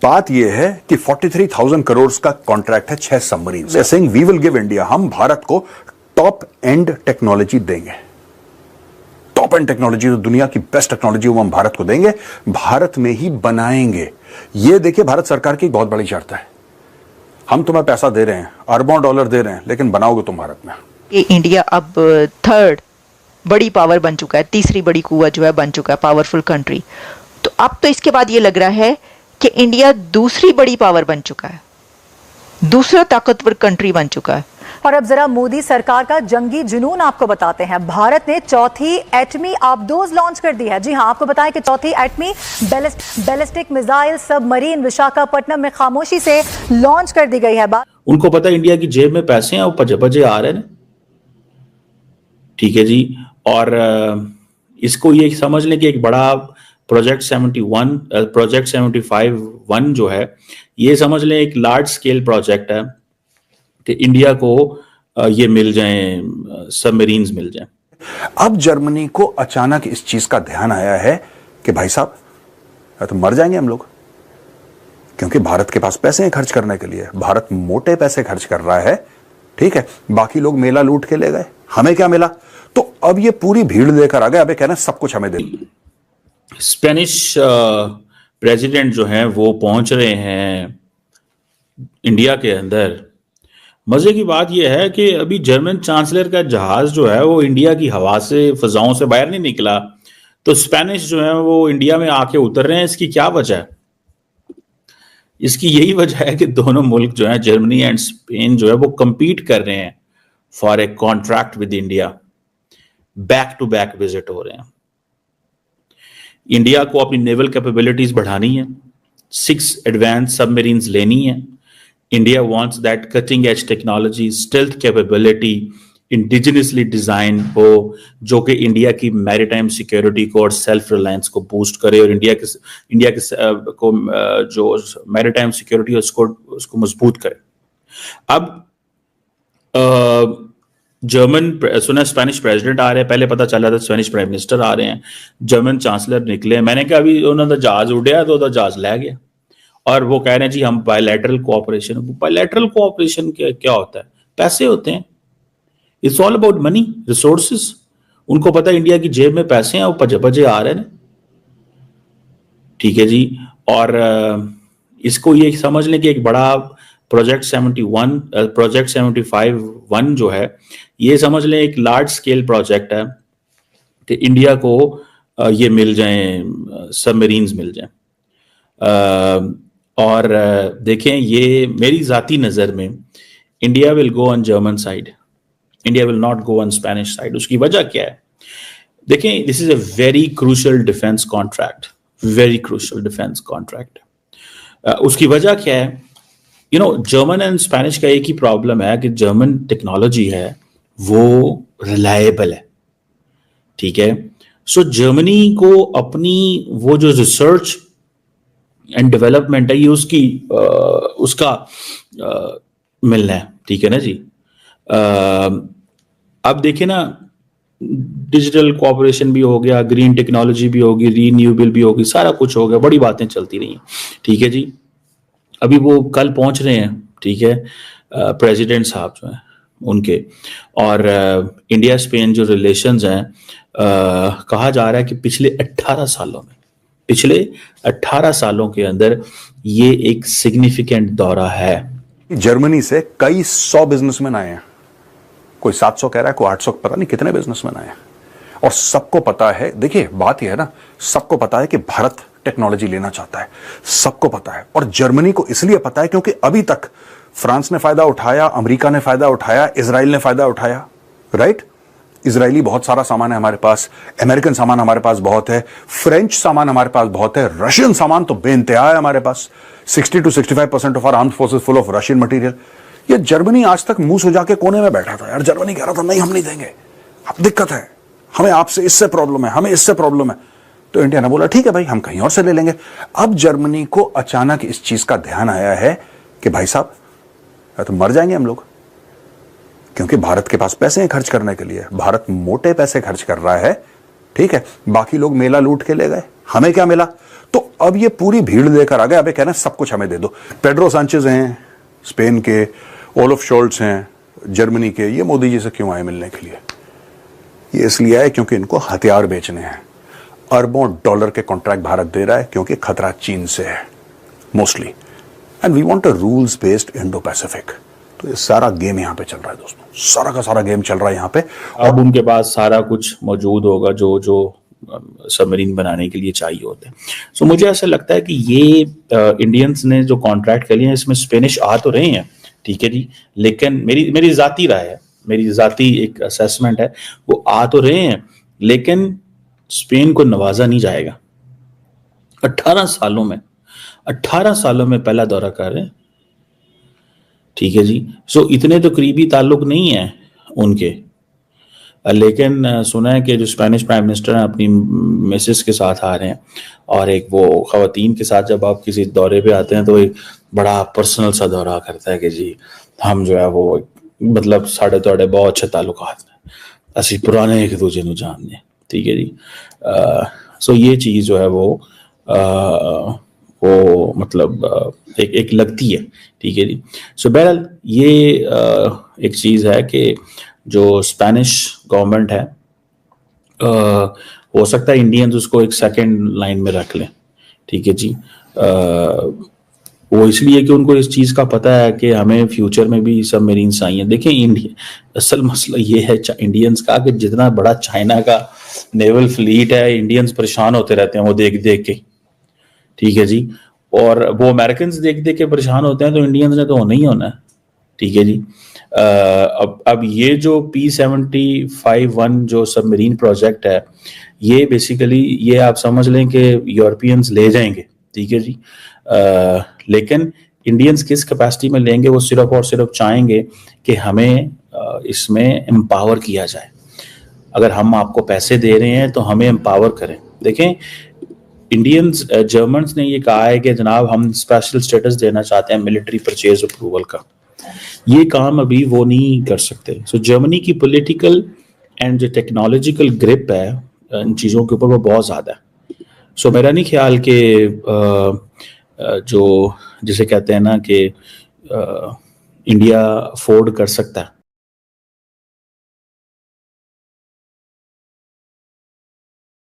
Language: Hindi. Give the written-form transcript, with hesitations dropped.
बात यह है कि 43,000 करोड़ का कॉन्ट्रैक्ट है 6 सबमरीन से। Saying we will give India, हम भारत को टॉप एंड टेक्नोलॉजी देंगे। टॉप एंड टेक्नोलॉजी, तो दुनिया की बेस्ट टेक्नोलॉजी वो हम भारत को देंगे, भारत में ही बनाएंगे। ये देखिए भारत सरकार की बहुत बड़ी शर्त है, हम तुम्हें पैसा दे रहे हैं, अरबों डॉलर दे रहे हैं, लेकिन बनाओगे तुम भारत में। ये इंडिया अब थर्ड बड़ी पावर बन चुका है, तीसरी बड़ी कुव्वत जो है बन चुका है, पावरफुल कंट्री। तो अब तो इसके बाद ये लग रहा है कि इंडिया दूसरी बड़ी पावर बन चुका है, दूसरा ताकतवर कंट्री बन चुका है। और अब जरा मोदी सरकार का जंगी जुनून आपको बताते हैं। भारत ने चौथी एटमी आबदोज लॉन्च कर दी है। जी हां, आपको बताएं कि चौथी एटमी बैलिस्टिक मिसाइल सबमरीन विशाखापट्टनम में खामोशी से लॉन्च कर दी गई है। उनको पता है इंडिया की जेब में पैसे हैं, वो पजे पजे आ रहे हैं, ठीक है जी। और इसको ये समझ लें कि एक बड़ा प्रोजेक्ट 75-1 जो है, ये समझ लें एक लार्ज स्केल प्रोजेक्ट है कि इंडिया को ये मिल जाएं, सबमरीन्स मिल जाएं। अब जर्मनी को अचानक इस चीज का ध्यान आया है कि भाई साहब तो मर जाएंगे हम लोग, क्योंकि भारत के पास पैसे हैं खर्च करने के लिए, भारत मोटे पैसे खर्च कर रहा है, ठीक है। बाकी लोग मेला लूट के ले गए, हमें क्या मिला? तो अब ये पूरी भीड़ लेकर आ गए, अब कहना सब कुछ हमें दे। स्पेनिश प्रेसिडेंट जो हैं वो पहुंच रहे हैं इंडिया के अंदर। मजे की बात यह है कि अभी जर्मन चांसलर का जहाज जो है वो इंडिया की हवा से, फिजाओं से बाहर नहीं निकला, तो स्पेनिश जो है वो इंडिया में आके उतर रहे हैं। इसकी क्या वजह है? इसकी यही वजह है कि दोनों मुल्क जो है, जर्मनी एंड स्पेन जो है, वो compete कर रहे हैं for a contract with India. Back to back visit हो रहे हैं। इंडिया को अपनी नेवल कैपेबिलिटीज बढ़ानी है, 6 एडवांस सबमरीन्स लेनी है। India wants that cutting edge technology, stealth capability indigenously design हो, जो कि इंडिया की मैरीटाइम सिक्योरिटी को और सेल्फ रिलायंस को बूस्ट करे, और इंडिया के जो मैरीटाइम सिक्योरिटी है उसको मजबूत करे। अब सुना स्पेनिश प्रेसिडेंट आ रहे हैं, पहले पता चला था स्पेनिश प्राइम मिनिस्टर आ रहे हैं, जर्मन चांसलर निकले। मैंने कहा अभी उन्होंने जहाज उड़ाया तो जहाज ले गया, और वो कह रहे हैं जी हम बायलैटरल कोऑपरेशन क्या होता है? पैसे होते हैं, it's all about money, resources. उनको पता है इंडिया की जेब में पैसे हैं, वो पजे पजे आ रहे हैं, ठीक है जी। और इसको ये समझ लें कि एक बड़ा प्रोजेक्ट 75-1 जो है, ये समझ लें एक लार्ज स्केल प्रोजेक्ट है कि इंडिया को ये मिल जाएं, सबमरीन्स मिल जाएं। और देखें, ये मेरी जाती नज़र में India will go on German side, India will not go on Spanish side. उसकी वजह क्या है? देखें, this is a very crucial defence contract, very crucial defence contract. उसकी वजह क्या है? जर्मन एंड स्पेनिश का एक ही प्रॉब्लम है कि जर्मन टेक्नोलॉजी है वो रिलायबल है, ठीक है। सो जर्मनी को अपनी वो जो रिसर्च एंड डेवलपमेंट है, ये उसका मिलना है, ठीक है ना जी। अब देखिए ना, डिजिटल कोऑपरेशन भी हो गया, ग्रीन टेक्नोलॉजी भी होगी, रीन्यूएबल भी होगी, सारा कुछ हो गया, बड़ी बातें चलती रही हैं, ठीक है जी। अभी वो कल पहुंच रहे हैं, ठीक है, प्रेसिडेंट साहब जो हैं उनके, और इंडिया स्पेन जो रिलेशंस हैं, कहा जा रहा है कि पिछले 18 सालों के अंदर ये एक सिग्निफिकेंट दौरा है। जर्मनी से कई 100 बिजनेसमैन आए हैं, कोई 700 कह रहा है, कोई 800, पता नहीं कितने बिजनेसमैन आए हैं, और सबको पता है। देखिए बात यह है ना, सबको पता है कि भारत टेक्नोलॉजी लेना चाहता है, सबको पता है। और जर्मनी को इसलिए पता है क्योंकि अभी तक फ्रांस ने फायदा उठाया, अमेरिका ने फायदा उठाया, इजराइल ने फायदा उठाया, राइट। इजरायली बहुत सारा सामान है हमारे पास, अमेरिकन सामान हमारे पास बहुत है, फ्रेंच सामान हमारे पास बहुत है, रशियन सामान तो बेइंतहा है हमारे पास। 60 to 65% of our armed forces full of Russian material. ये जर्मनी आज तक मुंह सुजा के कोने में बैठा था यार। जर्मनी कह रहा था नहीं हम नहीं देंगे, अब दिक्कत है, हमें आपसे इससे प्रॉब्लम है, हमें इससे प्रॉब्लम है। तो इंडिया ने बोला ठीक है भाई, हम कहीं और से ले लेंगे। अब जर्मनी को अचानक इस चीज का ध्यान आया है कि भाई साहब तो मर जाएंगे हम लोग, क्योंकि भारत के पास पैसे हैं खर्च करने के लिए, भारत मोटे पैसे खर्च कर रहा है, ठीक है। बाकी लोग मेला लूट के ले गए, हमें क्या मिला? तो अब ये पूरी भीड़ लेकर आ गए, अब ये कह रहे हैं सब कुछ हमें दे दो। पेड्रो सांचेज हैं स्पेन के, ओलफ शोल्ट्स हैं जर्मनी के, ये मोदी जी से क्यों आए मिलने के लिए? ये इसलिए आए क्योंकि इनको हथियार बेचने हैं। अरबों डॉलर के कॉन्ट्रैक्ट भारत दे रहा है क्योंकि खतरा चीन से है mostly, and we want a rules based Indo Pacific. तो ये सारा गेम यहां पे चल रहा है दोस्तों, सारा का सारा गेम चल रहा है यहां पे। अब उनके पास सारा कुछ मौजूद होगा जो जो सबमरीन बनाने के लिए चाहिए होते हैं। सो मुझे ऐसा लगता है कि ये इंडियंस ने जो कॉन्ट्रैक्ट कर लिए हैं इसमें स्पेनिश आ तो रहे हैं, ठीक है जी, लेकिन मेरी जाती राय है, मेरी जाती एक असेसमेंट है, वो आ तो रहे हैं लेकिन स्पेन को नवाजा नहीं जाएगा। 18 सालों में पहला दौरा कर रहे हैं, ठीक है जी। सो इतने तो करीबी ताल्लुक नहीं है उनके, लेकिन सुना है कि जो स्पेनिश प्राइम मिनिस्टर हैं अपनी मिसेस के साथ आ रहे हैं, और एक वो खवातीन के साथ जब आप किसी दौरे पे आते हैं तो एक बड़ा पर्सनल सा दौरा करता है कि जी हम जो है वो मतलब साढ़े तोड़े बहुत अच्छे ताल्लुकात हैं, असि पुराने एक दूजे को जानते हैं, ठीक है जी। सो ये चीज़ जो है वो मतलब एक लगती है, ठीक है जी। सो बहरहाल ये एक चीज़ है कि जो स्पेनिश गवर्नमेंट है हो सकता है इंडियंस उसको एक सेकंड लाइन में रख लें, ठीक है जी। वो इसलिए कि उनको इस चीज़ का पता है कि हमें फ्यूचर में भी सबमरीन चाहिए। देखें इंडिया, असल मसला ये है इंडियंस का कि जितना बड़ा चाइना का नेवल फ्लीट है, इंडियंस परेशान होते रहते हैं वो देख देख के, ठीक है जी। और वो अमेरिकन देख देख के परेशान होते हैं, तो इंडियंस ने तो होना ही होना है, ठीक है जी। अब ये जो P-75-1 जो सबमरीन प्रोजेक्ट है, ये बेसिकली ये आप समझ लें कि यूरोपियंस ले जाएंगे, ठीक है जी। लेकिन इंडियंस किस कैपेसिटी में लेंगे, वो सिर्फ और सिर्फ चाहेंगे कि हमें इसमें एम्पावर किया जाए। अगर हम आपको पैसे दे रहे हैं तो हमें एम्पावर करें। देखें इंडियंस जर्मन्स ने ये कहा है कि जनाब हम स्पेशल स्टेटस देना चाहते हैं मिलिट्री परचेज अप्रूवल का, ये काम अभी वो नहीं कर सकते। सो जर्मनी की पॉलिटिकल एंड जो टेक्नोलॉजिकल ग्रिप है इन चीज़ों के ऊपर वो बहुत ज़्यादा है। सो मेरा नहीं ख्याल कि जो जिसे कहते हैं ना कि इंडिया अफोर्ड कर सकता है